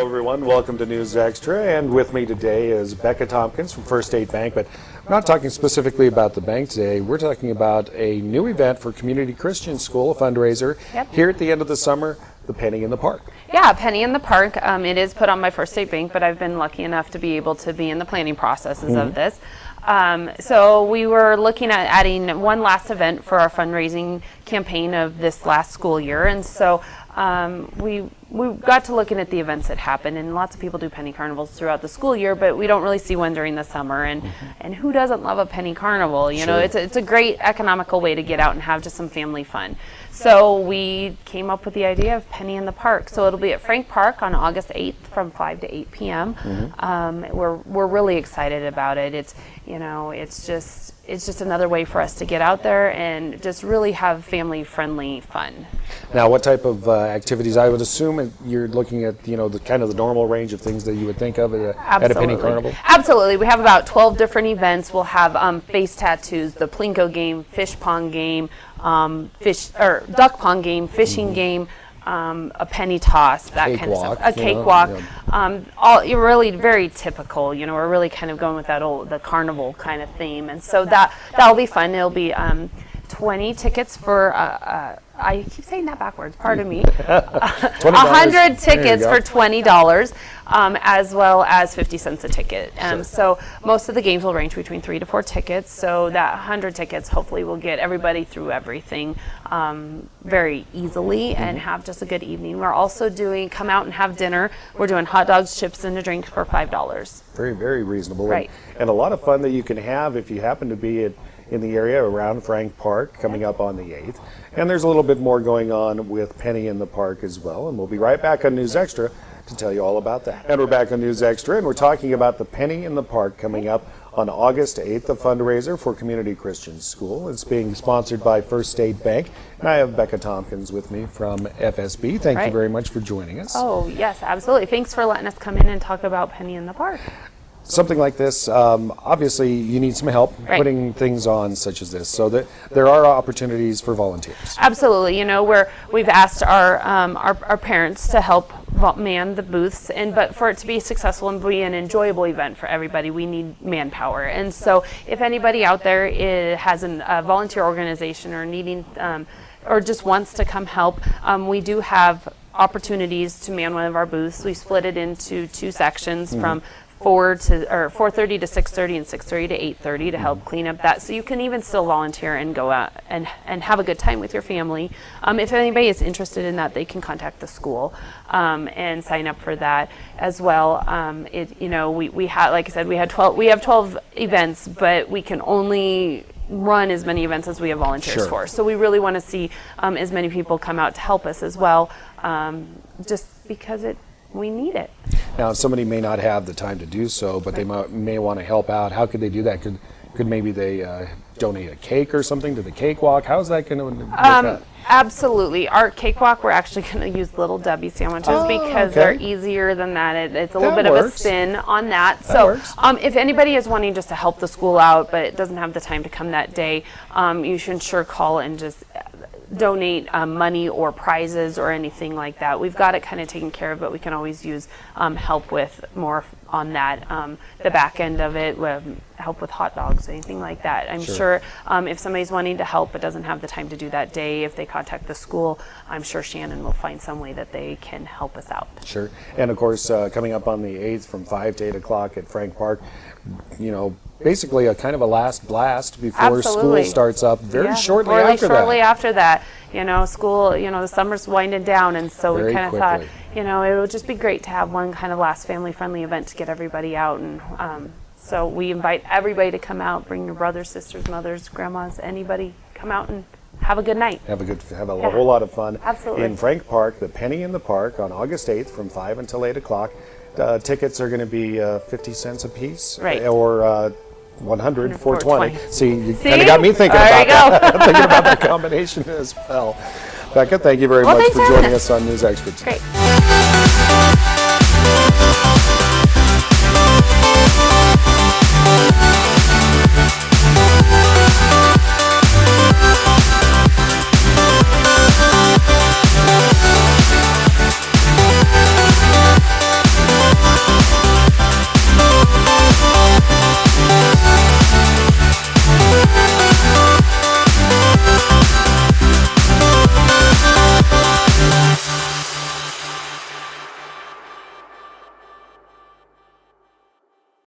Hello everyone, welcome to News Extra, and with me today is Becca Tompkins from First State Bank, but we're not talking specifically about the bank today. We're talking about a new event for Community Christian School, a fundraiser, here at the end of the summer, the Penny in the Park. Yeah, Penny in the Park. It is put on by First State Bank, but I've been lucky enough to be able to be in the planning processes of this. So we were looking at adding one last event for our fundraising campaign of this last school year, and so we got to looking at the events that happen, and lots of people do penny carnivals throughout the school year, but we don't really see one during the summer, and who doesn't love a penny carnival? You know, it's a great economical way to get out and have just some family fun. So we came up with the idea of Penny in the Park. So it'll be at Frank Park on August 8th from 5 to 8 p.m. We're really excited about it. It's just another way for us to get out there and just really have family-friendly fun. Now, what type of activities? I would assume you're looking at, the kind of the normal range of things that you would think of at a penny carnival. Absolutely. We have about 12 different events. We'll have face tattoos, the Plinko game, fish pong game, duck pong game, fishing game, a penny toss, that kind of stuff. A cakewalk. All really very typical. We're really kind of going with the carnival kind of theme, and so that'll be fun. It'll be 20 tickets for I keep saying that backwards, pardon me. 100 tickets for $20, as well as 50 cents a ticket. So most of the games will range between 3 to 4 tickets. So that 100 tickets hopefully will get everybody through everything very easily and have just a good evening. We're also doing come out and have dinner. We're doing hot dogs, chips, and a drink for $5. Very, very reasonable. Right. And a lot of fun that you can have if you happen to be in the area around Frank Park coming up on the 8th. And there's a little bit more going on with Penny in the Park as well. And we'll be right back on News Extra to tell you all about that. And we're back on News Extra, and we're talking about the Penny in the Park coming up on August 8th, a fundraiser for Community Christian School. It's being sponsored by First State Bank. And I have Becca Tompkins with me from FSB. Thank you very much for joining us. Oh, yes, absolutely. Thanks for letting us come in and talk about Penny in the Park. Something like this, obviously you need some help putting things on such as this, so that there are opportunities for volunteers. Absolutely. We've asked our parents to help man the booths, but for it to be successful and be an enjoyable event for everybody, we need manpower. And so if anybody out there has a volunteer organization or needing or just wants to come help, we do have opportunities to man one of our booths. We split it into two sections from 4:30 to 6:30 and 6:30 to 8:30 to help clean up that. So you can even still volunteer and go out and have a good time with your family. If anybody is interested in that, they can contact the school and sign up for that as well. We had, like I said, we have 12 events, but we can only run as many events as we have volunteers for. So we really want to see as many people come out to help us as well, just because we need it. Now, somebody may not have the time to do so, but they may want to help out. How could they do that? Could maybe they donate a cake or something to the cakewalk? How's that going to work out? Absolutely. Our cakewalk, we're actually going to use Little Debbie sandwiches because they're easier than that. It's a little bit of a spin on that. So if anybody is wanting just to help the school out but doesn't have the time to come that day, you should sure call and just donate money or prizes or anything like that. We've got it kind of taken care of, but we can always use help with more on that, the back end of it, help with hot dogs, anything like that. I'm sure if somebody's wanting to help but doesn't have the time to do that day, if they contact the school, I'm sure Shannon will find some way that they can help us out. Sure. And of course, coming up on the 8th from 5 to 8 o'clock at Frank Park, basically a kind of a last blast before school starts up shortly after that. School, the summer's winding down, and so we kind of thought, it would just be great to have one kind of last family-friendly event to get everybody out. And so we invite everybody to come out, bring your brothers, sisters, mothers, grandmas, anybody, come out and have a good night. Have a whole lot of fun. Absolutely. In Frank Park, the Penny in the Park on August 8th from 5 until 8 o'clock. Tickets are going to be 50 cents a piece, or 100 for 20. See, you kind of got me thinking about that. Thinking about that combination as well. Becca, thank you very much for joining us on News Extra. Great.